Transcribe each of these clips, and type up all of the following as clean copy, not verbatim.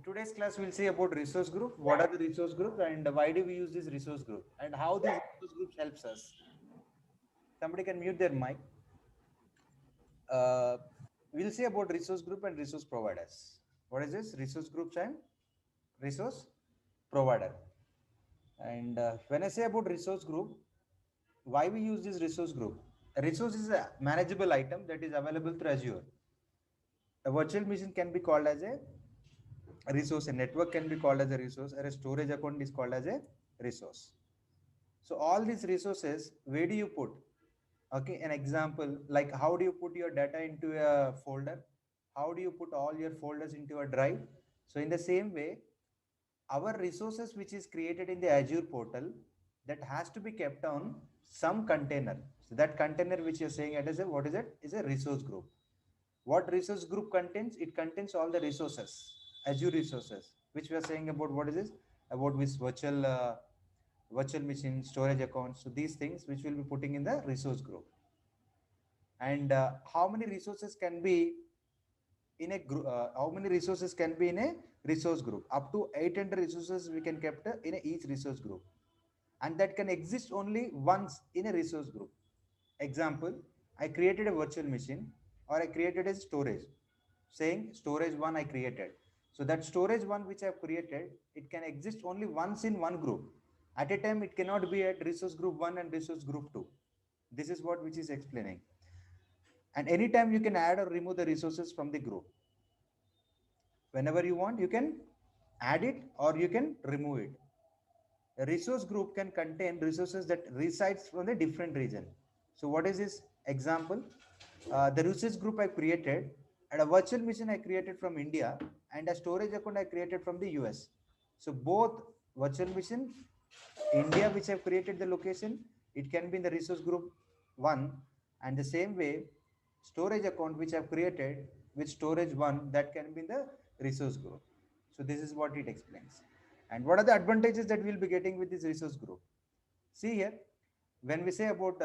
today's class, we'll see about resource group. What are the resource groups and why do we use this resource group and how these resource groups helps us. Somebody can mute their mic. Uh, we'll see about resource group and resource providers. What is this? Resource groups and resource provider. And when I say about resource group, why we use this resource group? A resource is a manageable item that is available through Azure. A virtual machine can be called as a resource, a network can be called as a resource, or a storage account is called as a resource. So all these resources, where do you put? Okay, an example, like how do you put your data into a folder? How do you put all your folders into a drive? So in the same way, our resources which is created in the Azure portal, that has to be kept on some container. So that container which you're saying it is a, what is it? Is a resource group. What resource group contains? It contains all the resources, Azure resources, which we are saying about what is this? About this virtual machine, storage accounts. So these things which we'll be putting in the resource group. And how many resources can be in a group? How many resources can be in a resource group? Up to 800 resources we can kept in each resource group, and that can exist only once in a resource group. Example, I created a virtual machine or I created a storage, saying storage one I created. So that storage one which I have created, it can exist only once in one group. At a time, it cannot be at resource group one and resource group two. This is what which is explaining. And anytime you can add or remove the resources from the group. Whenever you want, you can add it or you can remove it. A resource group can contain resources that resides from a different region. So what is this example? The resource group I created and a virtual machine I created from India and a storage account I created from the US. So both virtual machine, India which I've created the location, it can be in the resource group one, and the same way storage account which I've created with storage one, that can be in the resource group. So this is what it explains. And what are the advantages that we'll be getting with this resource group? See here, when we say about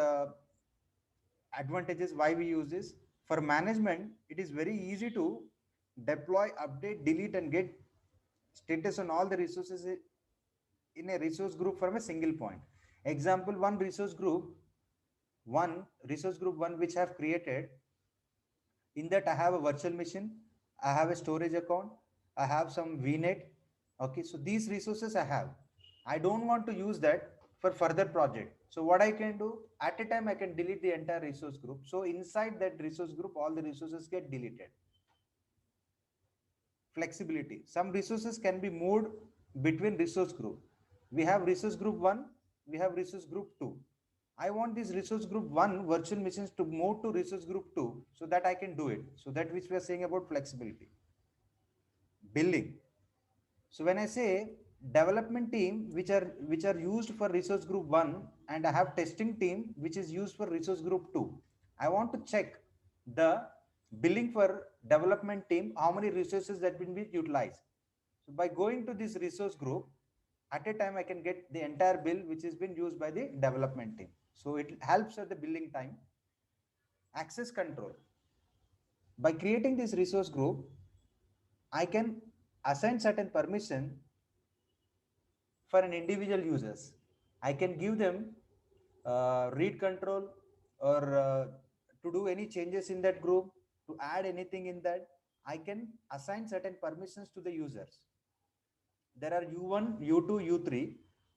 advantages, why we use this, for management, it is very easy to deploy, update, delete, and get status on all the resources in a resource group from a single point. Example, one resource group one which I have created. In that, I have a virtual machine, I have a storage account, I have some VNet. Okay, so these resources I have. I don't want to use that for further project. So what I can do, at a time I can delete the entire resource group. So inside that resource group, all the resources get deleted. Flexibility. Some resources can be moved between resource group. We have resource group 1, we have resource group 2. I want this resource group 1 virtual machines to move to resource group 2, so that I can do it. So that which we are saying about flexibility. Billing. So when I say development team which are used for resource group 1 and I have testing team which is used for resource group 2, I want to check the billing for development team, how many resources that will be utilized. So by going to this resource group, at a time I can get the entire bill which has been used by the development team. So it helps at the billing time. Access control. By creating this resource group, I can assign certain permission for an individual users. I can give them read control or to do any changes in that group, to add anything in that. I can assign certain permissions to the users. There are U1, U2, U3.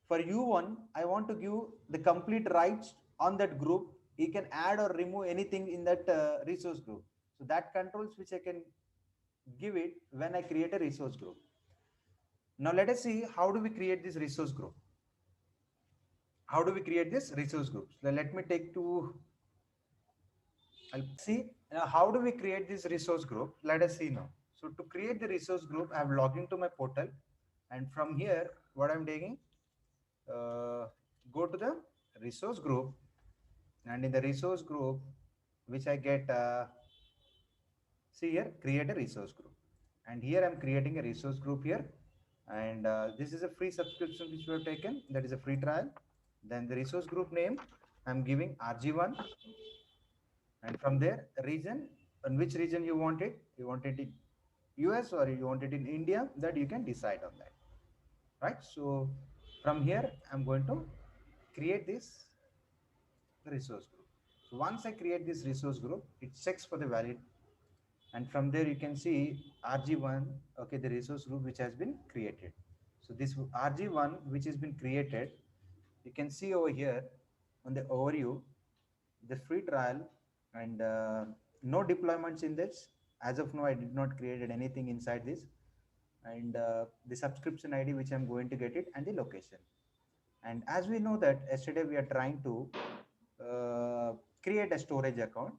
For U1, I want to give the complete rights on that group. He can add or remove anything in that resource group. So that controls which I can give it when I create a resource group. Now let us see how do we create this resource group. How do we create this resource groups? Now let me take to, I'll see how do we create this resource group. Let us see now. So to create the resource group, I have logged into my portal, and from here, what I'm doing, go to the resource group, and in the resource group, which I get, see here, create a resource group, and here I'm creating a resource group here, and this is a free subscription which we have taken. That is a free trial. Then the resource group name, I'm giving RG1, and from there region, in which region you want it US or you want it in India, that you can decide on that, right? So from here, I'm going to create this resource group. So once I create this resource group, it checks for the valid, and from there you can see RG1, okay, the resource group which has been created. So this RG1 which has been created, you can see over here on the overview, the free trial, and no deployments in this. As of now, I did not created anything inside this, and the subscription ID which I'm going to get it, and the location. And as we know that yesterday we are trying to uh, create a storage account,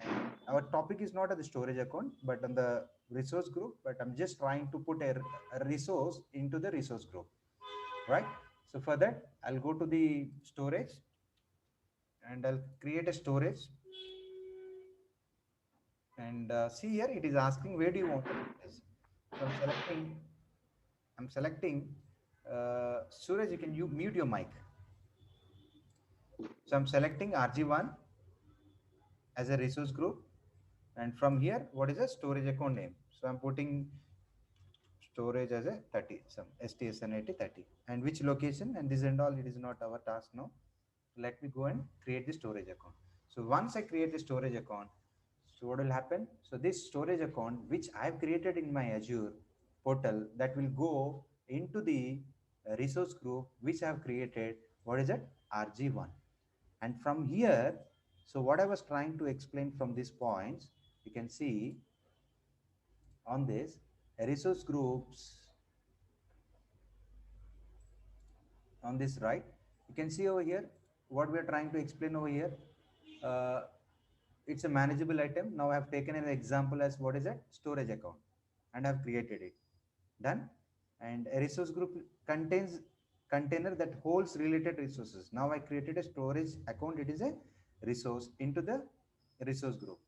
and our topic is not on the storage account but on the resource group, but I'm just trying to put a resource into the resource group, right? So for that, I'll go to the storage and I'll create a storage, and see here it is asking where do you want to put this. So I'm selecting Suraj, you can mute your mic. So I'm selecting RG1 as a resource group, and from here what is a storage account name. So I'm putting storage as a 30, some STSN80 30, and which location and this and all, it is not our task now. Let me go and create the storage account. So once I create the storage account, so what will happen? So this storage account which I have created in my Azure portal, that will go into the resource group which I have created. What is it? RG1. And from here, so what I was trying to explain from these points, you can see on this resource groups on this, right? You can see over here what we are trying to explain over here. uh, it's a manageable item. Now I have taken an example as what is that storage account, and I've created it. Done. And a resource group contains container that holds related resources. Now I created a storage account, it is a resource into the resource group,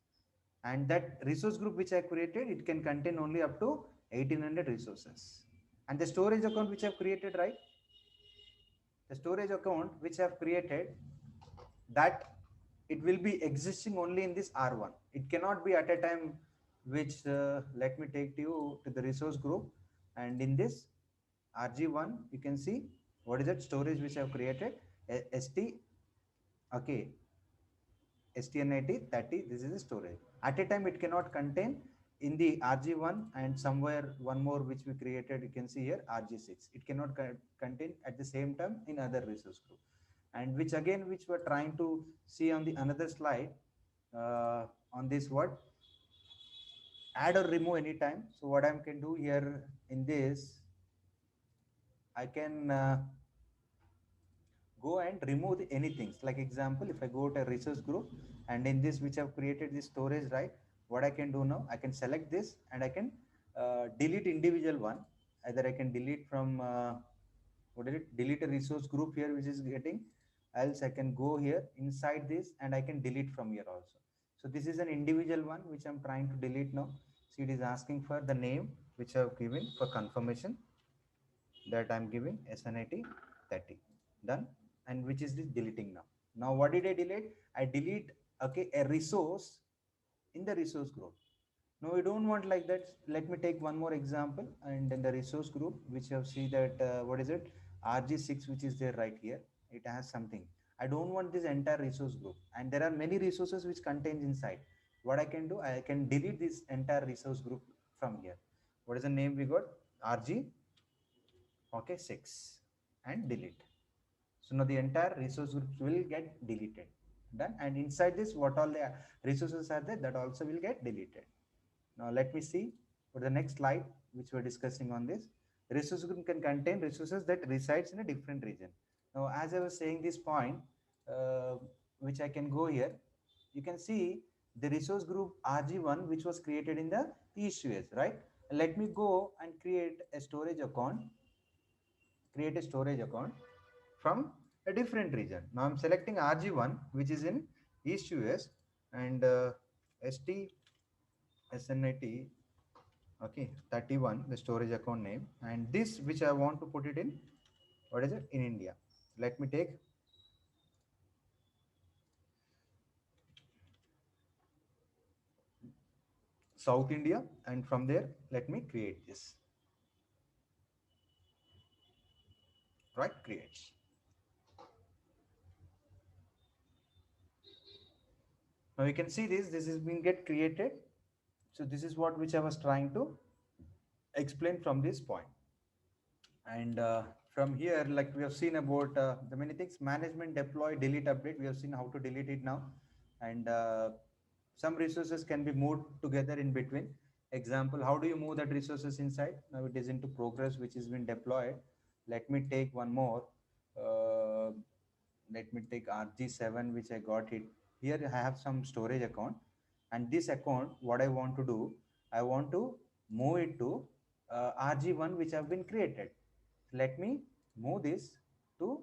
and that resource group which I created, it can contain only up to 1800 resources. And the storage account which I've created, right, the storage account which I've created, that it will be existing only in this R1. It cannot be at a time which, let me take you to the resource group, and in this RG1, you can see what is that storage which I have created, ST, okay, STN80 30, this is the storage. At a time, it cannot contain in the RG1, and somewhere one more which we created, you can see here RG6. It cannot contain at the same time in other resource group. And which again, which we're trying to see on the another slide, on this word, add or remove anytime. So what I can do here in this, I can go and remove anything. Like example, if I go to a resource group, and in this which I've created this storage, right, what I can do now, I can select this and I can delete individual one. Either I can delete from what is it, delete a resource group here which is getting, else I can go here inside this and I can delete from here also. So this is an individual one which I'm trying to delete now. See, it is asking for the name which I've given for confirmation, that I'm giving SN80 30. Done. And which is this deleting now. Now what did I delete? I delete, okay, a resource in the resource group. No, we don't want like that. Let me take one more example. And in the resource group, which you see that what is it, RG6, which is there right here, it has something. I don't want this entire resource group, and there are many resources which contains inside. What I can do, I can delete this entire resource group from here. What is the name we got? RG, okay, 6, and delete. So now the entire resource groups will get deleted. Done. And inside this, what all the resources are there, that also will get deleted. Now let me see for the next slide which we're discussing on this. Resource group can contain resources that resides in a different region. Now as I was saying this point, which I can go here, you can see the resource group RG1 which was created in the East US, right? Let me go and create a storage account, from a different region. Now I'm selecting RG1 which is in East US, and ST SN80, okay, 31, the storage account name, and this which I want to put it in, what is it, in India. Let me take, South India, and from there let me create this. Right, creates. Now you can see this is being get created. So this is what which I was trying to explain from this point. And from here, like we have seen about the many things: management, deploy, delete, update. We have seen how to delete it now. And some resources can be moved together in between. Example, how do you move that resources inside? Now it is into progress, which has been deployed. Let me take one more. uh, Let me take RG7, which I got it. Here I have some storage account, and this account, what I want to do, I want to move it to RG1, which have been created. Let me move this to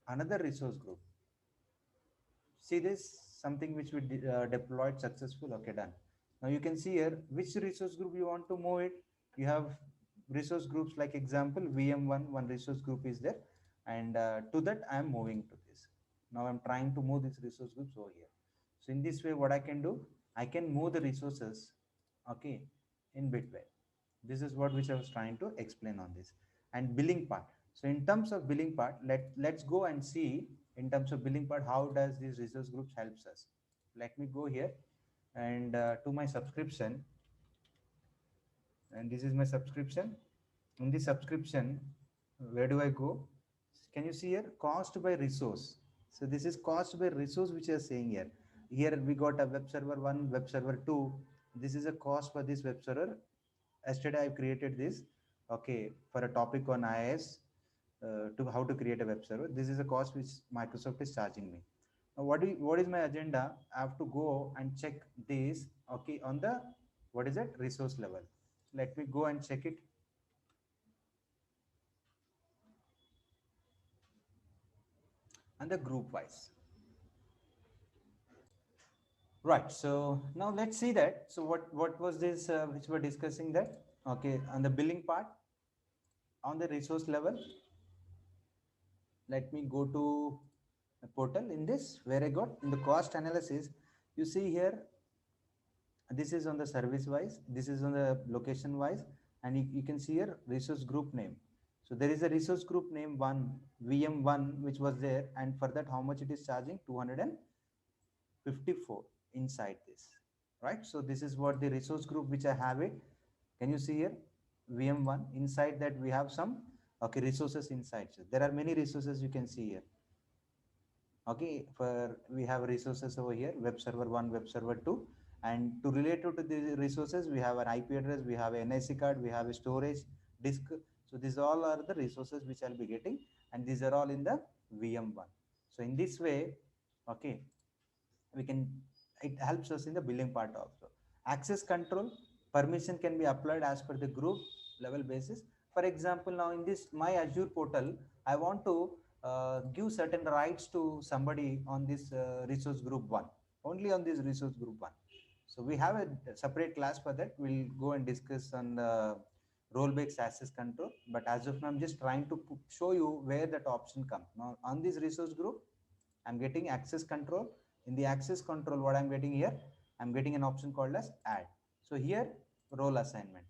another resource group. See this, something which we deployed successful. Okay, done. Now you can see here which resource group you want to move it. You have resource groups, like example VM1, one resource group is there, and to that I am moving to this. Now I'm trying to move this resource groups over here. So in this way, what I can do, I can move the resources, okay, in between. This is what which I was trying to explain on this. And billing part. So in terms of billing part, let's go and see in terms of billing part, how does these resource groups helps us. Let me go here and to my subscription, and this is my subscription. In the subscription, where do I go? Can you see here, cost by resource? So this is cost by resource which I are saying here. Here we got a web server 1, web server 2. This is a cost for this web server. Yesterday I created this, okay, for a topic on IIS, to how to create a web server. This is a cost which Microsoft is charging me. Now what is my agenda? I have to go and check this, okay, on the, what is it, resource level. Let me go and check it on the group wise. Right. So now let's see that. So what was this which we're discussing that? Okay, on the billing part, on the resource level, let me go to a portal in this where I got in the cost analysis. You see here, this is on the service wise, this is on the location wise, and you can see here resource group name. So there is a resource group name one, VM1, which was there, and for that how much it is charging? 254 inside this, right? So this is what the resource group which I have it. Can you see here, VM1, inside that we have some, okay, resources inside. So there are many resources you can see here. Okay, for we have resources over here, web server 1, web server 2, and to relate to the resources, we have an IP address, we have an NIC card, we have a storage disk. So these all are the resources which I'll be getting, and these are all in the VM1. So in this way, okay, we can, it helps us in the billing part also. Access control, permission can be applied as per the group level basis. For example, now in this my Azure portal, I want to give certain rights to somebody on this resource group 1, only on this resource group 1. So we have a separate class for that. We'll go and discuss on the role-based access control, but as of now I'm just trying to show you where that option comes. Now on this resource group, I'm getting access control. In the access control, what I'm getting here, I'm getting an option called as add. So here, role assignment.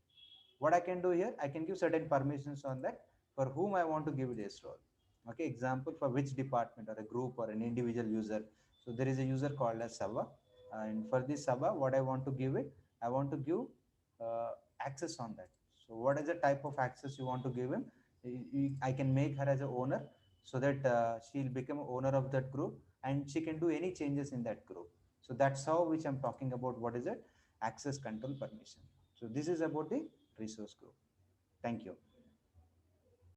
What I can do here, I can give certain permissions on that for whom I want to give this role. Okay, example, for which department or a group or an individual user. So there is a user called as Sava, and for this Sava, what I want to give it, I want to give access on that. So what is the type of access you want to give him? I can make her as a owner, so that she'll become owner of that group, and she can do any changes in that group. So that's how which I'm talking about, what is it, access control permission. So this is about the resource group. Thank you.